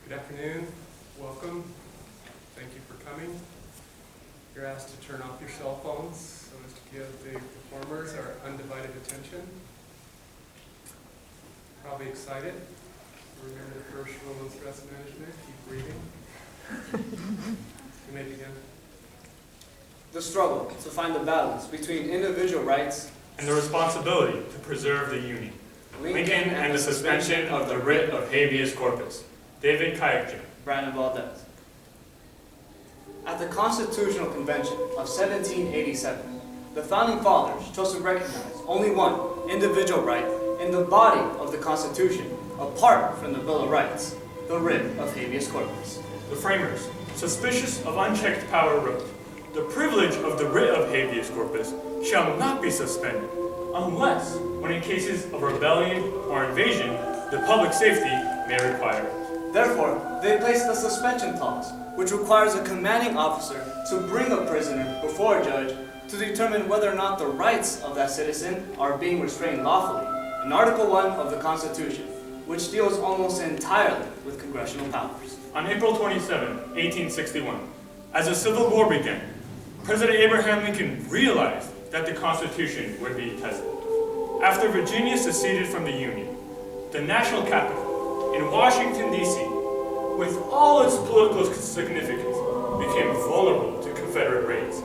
Good afternoon. Welcome. Thank you for coming. You're asked to turn off your cell phones so as to give the performers our undivided attention. Probably excited. Remember the first rule of stress management, keep breathing. You may begin. The struggle to find the balance between individual rights and the responsibility to preserve the Union. Lincoln and the suspension of the Writ of Habeas Corpus. David Kayekjian. Brandon Valdez. At the Constitutional Convention of 1787, the Founding Fathers chose to recognize only one individual right in the body of the Constitution, apart from the Bill of Rights, the Writ of Habeas Corpus. The framers, suspicious of unchecked power, wrote, "The privilege of the Writ of Habeas Corpus shall not be suspended, unless, when in cases of rebellion or invasion, the public safety may require it." Therefore, they placed the suspension clause, which requires a commanding officer to bring a prisoner before a judge to determine whether or not the rights of that citizen are being restrained lawfully, in Article 1 of the Constitution, which deals almost entirely with congressional powers. On April 27, 1861, as the Civil War began, President Abraham Lincoln realized that the Constitution would be tested. After Virginia seceded from the Union, the national capital in Washington, D.C., with all its political significance, became vulnerable to Confederate raids.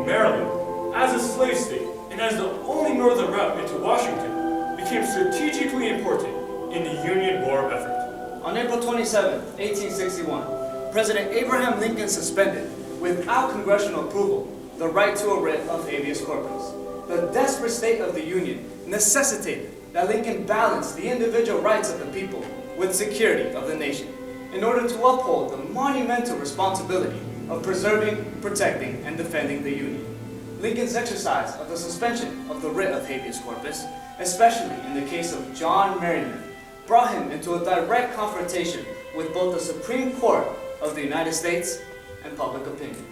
Maryland, as a slave state and as the only northern route into Washington, became strategically important in the Union war effort. On April 27, 1861, President Abraham Lincoln suspended, without congressional approval, the right to a writ of habeas corpus. The desperate state of the Union necessitated that Lincoln balance the individual rights of the people with security of the nation, in order to uphold the monumental responsibility of preserving, protecting, and defending the Union. Lincoln's exercise of the suspension of the writ of habeas corpus, especially in the case of John Merriman, brought him into a direct confrontation with both the Supreme Court of the United States and public opinion.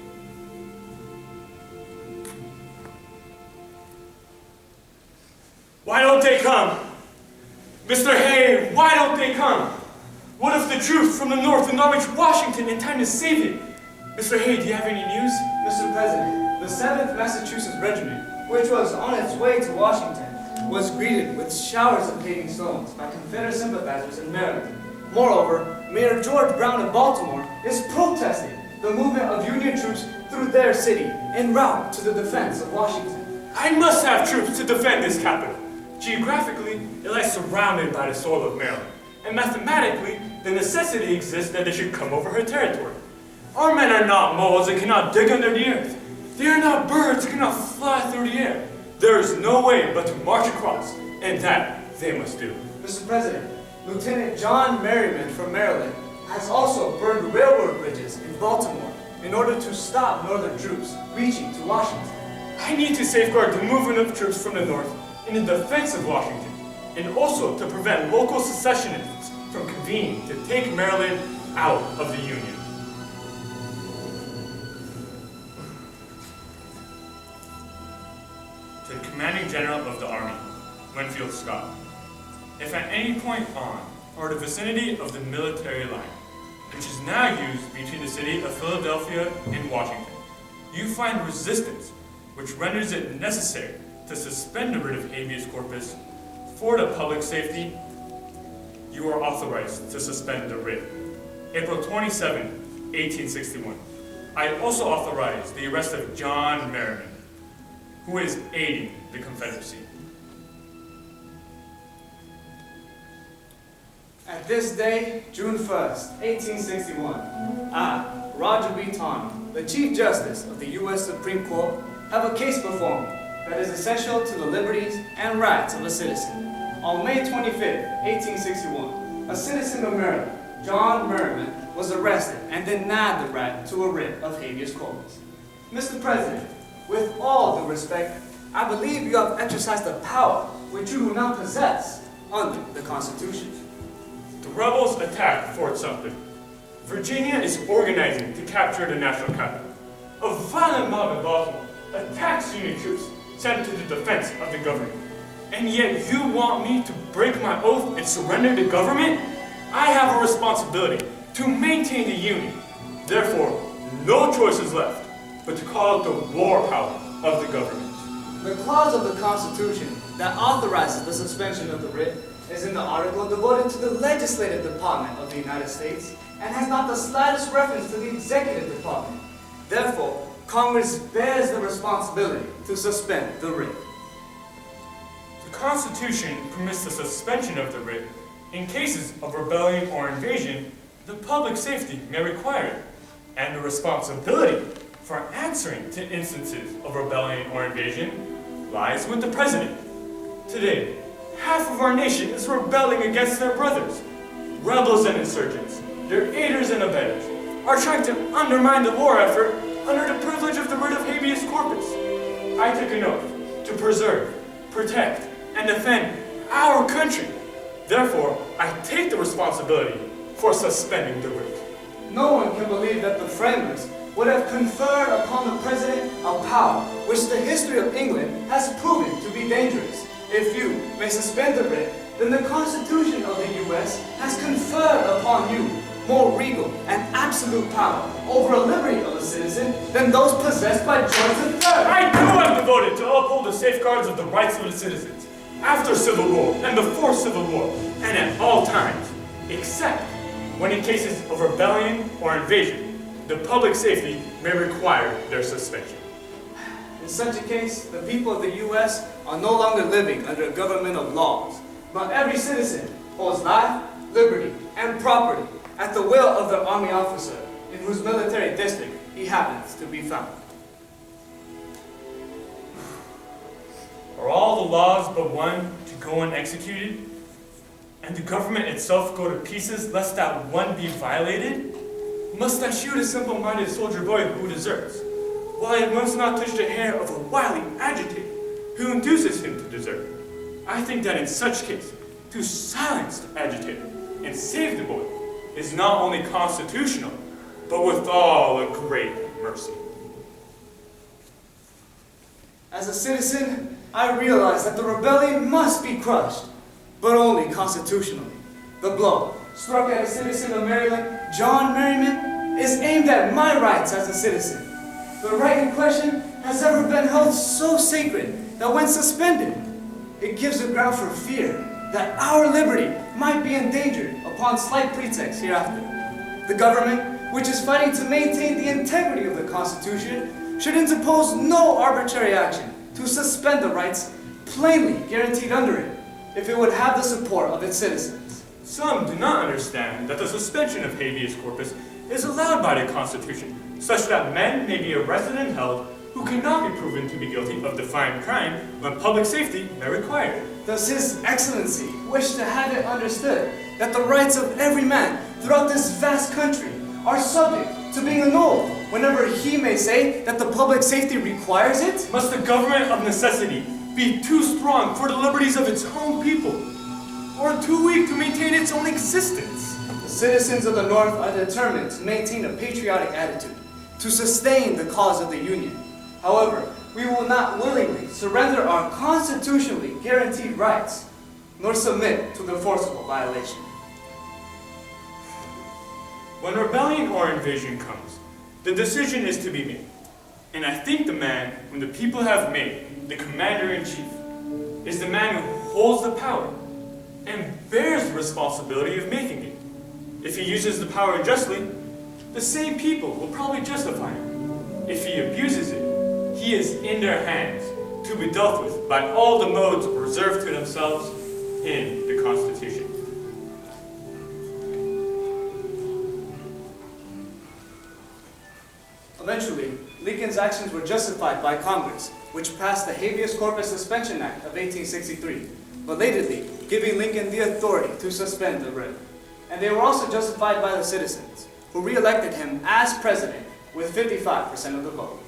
Why don't they come? Mr. Hay, why don't they come? What if the troops from the north did not reach Washington in time to save it? Mr. Hay, do you have any news? Mr. President, the 7th Massachusetts Regiment, which was on its way to Washington, was greeted with showers of paving stones by Confederate sympathizers in Maryland. Moreover, Mayor George Brown of Baltimore is protesting the movement of Union troops through their city en route to the defense of Washington. I must have troops to defend this capital. Geographically, it lies surrounded by the soil of Maryland, and mathematically, the necessity exists that they should come over her territory. Our men are not moles and cannot dig under the earth. They are not birds and cannot fly through the air. There is no way but to march across, and that they must do. Mr. President, Lieutenant John Merriman from Maryland has also burned railroad bridges in Baltimore in order to stop Northern troops reaching to Washington. I need to safeguard the movement of troops from the north in the defense of Washington, and also to prevent local secessionists from convening to take Maryland out of the Union. To the Commanding General of the Army, Winfield Scott. If at any point on, or the vicinity of the military line, which is now used between the city of Philadelphia and Washington, you find resistance which renders it necessary to suspend the writ of habeas corpus for the public safety, you are authorized to suspend the writ. April 27, 1861. I also authorize the arrest of John Merriman, who is aiding the Confederacy. At this day, June 1st, 1861, I, Roger B. Tawney, the Chief Justice of the U.S. Supreme Court, have a case before me that is essential to the liberties and rights of a citizen. On May 25th, 1861, a citizen of Maryland, John Merriman, was arrested and denied the right to a writ of habeas corpus. Mr. President, with all due respect, I believe you have exercised a power which you do not possess under the Constitution. The rebels attacked Fort Sumter. Virginia is organizing to capture the national capital. A violent mob in Baltimore attacks Union troops sent to the defense of the government. And yet you want me to break my oath and surrender the government? I have a responsibility to maintain the Union. Therefore, no choice is left but to call out the war power of the government. The clause of the Constitution that authorizes the suspension of the writ is in the article devoted to the legislative department of the United States and has not the slightest reference to the executive department. Therefore, Congress bears the responsibility to suspend the writ. The Constitution permits the suspension of the writ in cases of rebellion or invasion. The public safety may require it, and the responsibility for answering to instances of rebellion or invasion lies with the President. Today, half of our nation is rebelling against their brothers. Rebels and insurgents, their aiders and abettors, are trying to undermine the war effort under the privilege of the Writ of Habeas Corpus. I took an oath to preserve, protect, and defend our country. Therefore, I take the responsibility for suspending the writ. No one can believe that the framers would have conferred upon the President a power which the history of England has proven to be dangerous. If you may suspend the writ, then the Constitution of the U.S. has conferred upon you more regal and absolute power over a liberty of a citizen than those possessed by George III. I too am devoted to uphold the safeguards of the rights of the citizens after Civil War and before Civil War, and at all times, except when in cases of rebellion or invasion, the public safety may require their suspension. In such a case, the people of the U.S. are no longer living under a government of laws, but every citizen holds life, liberty, and property at the will of the army officer in whose military district he happens to be found. Are all the laws but one to go unexecuted, and the government itself go to pieces lest that one be violated? Must I shoot a simple-minded soldier boy who deserts, while I once not touched a hair of a wily agitator who induces him to desert? I think that in such case, to silence the agitator and save the boy is not only constitutional, but withal a great mercy. As a citizen, I realize that the rebellion must be crushed, but only constitutionally. The blow struck at a citizen of Maryland, John Merriman, is aimed at my rights as a citizen. The right in question has ever been held so sacred that when suspended, it gives a ground for fear that our liberty might be endangered upon slight pretext hereafter. The government, which is fighting to maintain the integrity of the Constitution, should interpose no arbitrary action to suspend the rights plainly guaranteed under it, if it would have the support of its citizens. Some do not understand that the suspension of habeas corpus is allowed by the Constitution, such that men may be arrested and held who cannot be proven to be guilty of defined crime when public safety may require it. Does His Excellency wish to have it understood that the rights of every man throughout this vast country are subject to being annulled whenever he may say that the public safety requires it? Must the government of necessity be too strong for the liberties of its own people, or too weak to maintain its own existence? The citizens of the North are determined to maintain a patriotic attitude, to sustain the cause of the Union. However, we will not willingly surrender our constitutionally guaranteed rights, nor submit to their forcible violation. When rebellion or invasion comes, the decision is to be made. And I think the man whom the people have made the commander-in-chief is the man who holds the power and bears the responsibility of making it. If he uses the power unjustly, the same people will probably justify him. If he abuses it, he is in their hands to be dealt with by all the modes reserved to themselves in the Constitution. Eventually, Lincoln's actions were justified by Congress, which passed the Habeas Corpus Suspension Act of 1863, belatedly giving Lincoln the authority to suspend the writ. And they were also justified by the citizens, who re-elected him as president with 55% of the vote.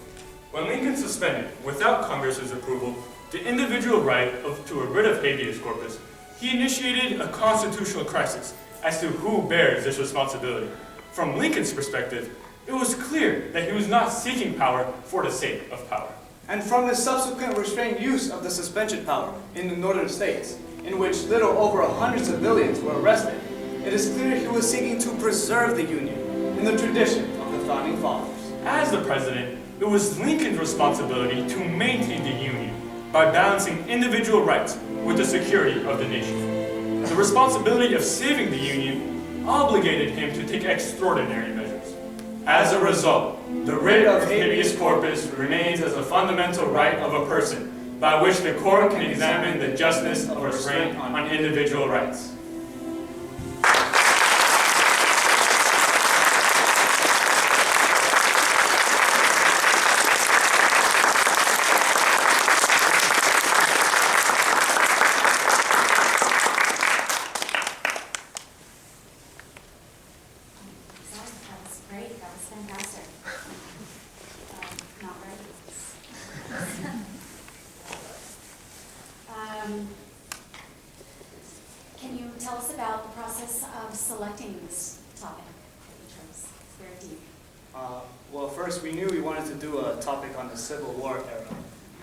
When Lincoln suspended, without Congress's approval, the individual right to a writ of habeas corpus, he initiated a constitutional crisis as to who bears this responsibility. From Lincoln's perspective, it was clear that he was not seeking power for the sake of power. And from his subsequent restrained use of the suspension power in the northern states, in which little over 100 civilians were arrested, it is clear he was seeking to preserve the Union in the tradition of the Founding Fathers. As the president, it was Lincoln's responsibility to maintain the Union by balancing individual rights with the security of the nation. The responsibility of saving the Union obligated him to take extraordinary measures. As a result, the writ of habeas corpus remains as a fundamental right of a person by which the court can examine the justice of restraint on individual rights. Can you tell us about the process of selecting this topic that you chose? It's very deep. Well, first we knew we wanted to do a topic on the Civil War era,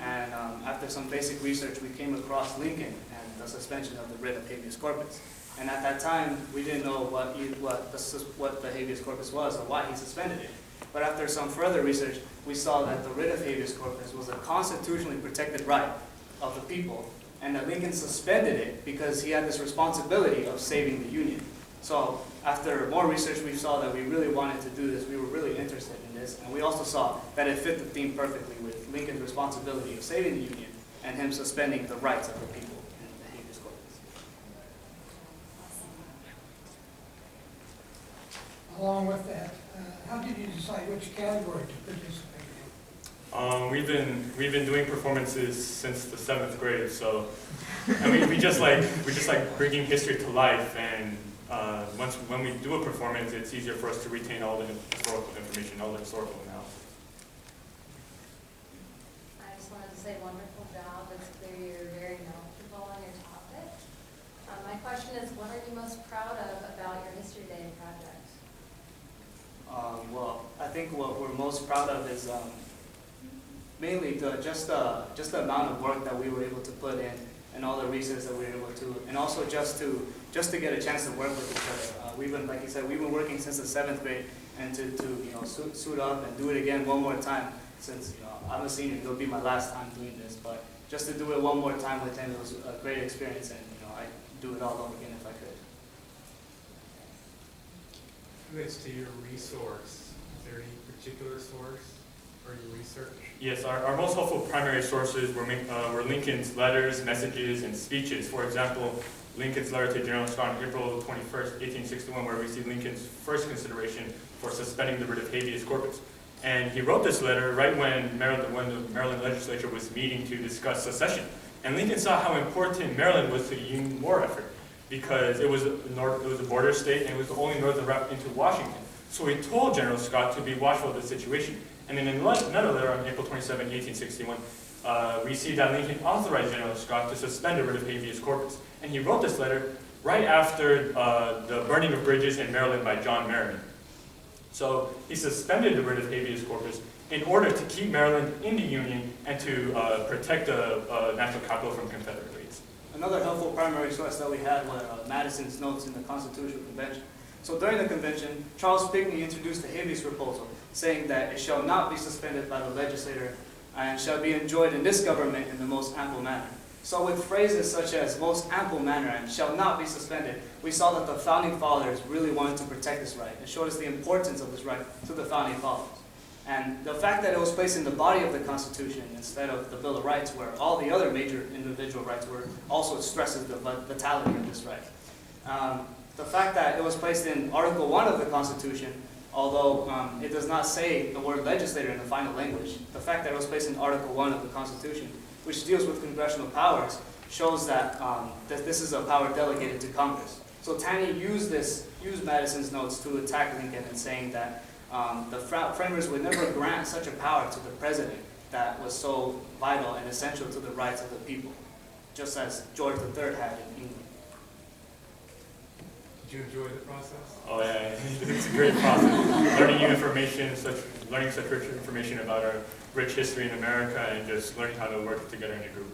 and after some basic research we came across Lincoln and the suspension of the writ of habeas corpus. And at that time we didn't know what the habeas corpus was or why he suspended it. But after some further research we saw that the writ of habeas corpus was a constitutionally protected right of the people, and that Lincoln suspended it because he had this responsibility of saving the Union. So after more research, we saw that we really wanted to do this. We were really interested in this, and we also saw that it fit the theme perfectly with Lincoln's responsibility of saving the Union and him suspending the rights of the people in the habeas corpus. Along with that, how did you decide which category to participate We've been doing performances since the 7th grade, so and we just like bringing history to life. And when we do a performance, it's easier for us to retain all the historical information, all the historical analysis. I just wanted to say wonderful job. It's clear you're very knowledgeable on your topic. My question is, what are you most proud of about your History Day project? Well, I think what we're most proud of is mainly just the amount of work that we were able to put in, and all the research that we were able to, and also just to get a chance to work with each other. We've been, like you said, we've been working since the 7th grade, and to suit up and do it again one more time. Since I'm a senior, it'll be my last time doing this, but just to do it one more time with him, it was a great experience, and I'd do it all over again if I could. As to your resource, is there any particular source or your research? Yes, our most helpful primary sources were Lincoln's letters, messages, and speeches. For example, Lincoln's letter to General Scott on April 21st, 1861, where we see Lincoln's first consideration for suspending the writ of habeas corpus. And he wrote this letter right when the Maryland legislature was meeting to discuss secession. And Lincoln saw how important Maryland was to the Union war effort, because it was a border state and it was the only northern route into Washington. So he told General Scott to be watchful of the situation. And then in another letter on April 27, 1861, we see that Lincoln authorized General Scott to suspend the writ of habeas corpus. And he wrote this letter right after the burning of bridges in Maryland by John Merriman. So he suspended the writ of habeas corpus in order to keep Maryland in the Union and to protect the national capital from Confederate raids. Another helpful primary source that we had were Madison's notes in the Constitutional Convention. So during the convention, Charles Pinckney introduced the habeas proposal, saying that it shall not be suspended by the legislature and shall be enjoyed in this government in the most ample manner. So with phrases such as most ample manner and shall not be suspended, we saw that the Founding Fathers really wanted to protect this right. It showed us the importance of this right to the Founding Fathers. And the fact that it was placed in the body of the Constitution instead of the Bill of Rights, where all the other major individual rights were, also stresses the vitality of this right. The fact that it was placed in Article 1 of the Constitution, although it does not say the word legislator in the final language, the fact that it was placed in Article 1 of the Constitution, which deals with congressional powers, shows that, that this is a power delegated to Congress. So Taney used Madison's notes to attack Lincoln and saying that the framers would never grant such a power to the president that was so vital and essential to the rights of the people, just as George III had in England. Did you enjoy the process? Oh yeah, it's a great process. Learning such rich information about our rich history in America, and just learning how to work together in a group.